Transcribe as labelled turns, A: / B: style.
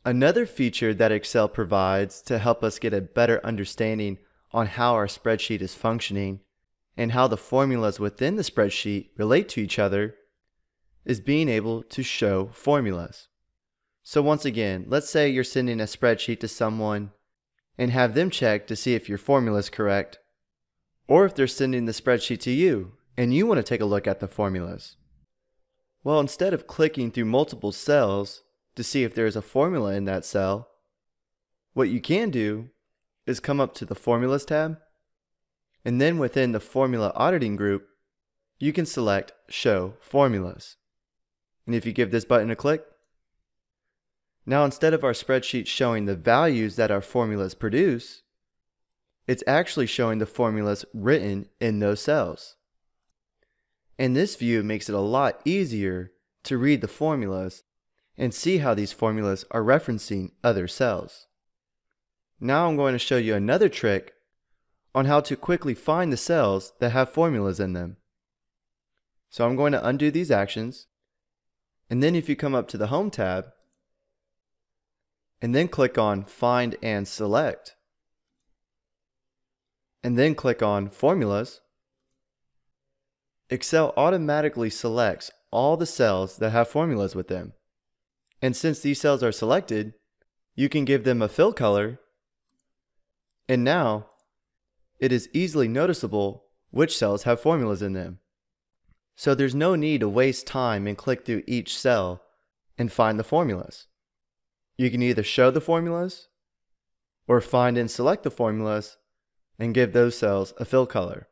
A: Another feature that Excel provides to help us get a better understanding on how our spreadsheet is functioning and how the formulas within the spreadsheet relate to each other is being able to show formulas. So once again, let's say you're sending a spreadsheet to someone and have them check to see if your formula is correct, or if they're sending the spreadsheet to you and you want to take a look at the formulas. Well, instead of clicking through multiple cells to see if there's a formula in that cell, what you can do is come up to the Formulas tab, and then within the Formula Auditing group, you can select Show Formulas. And if you give this button a click, now instead of our spreadsheet showing the values that our formulas produce, it's actually showing the formulas written in those cells. And this view makes it a lot easier to read the formulas and see how these formulas are referencing other cells. Now I'm going to show you another trick on how to quickly find the cells that have formulas in them. So I'm going to undo these actions, and then if you come up to the Home tab, and then click on Find and Select, and then click on Formulas, Excel automatically selects all the cells that have formulas with them. And since these cells are selected, you can give them a fill color, and now it is easily noticeable which cells have formulas in them. So there's no need to waste time and click through each cell and find the formulas. You can either show the formulas or find and select the formulas and give those cells a fill color.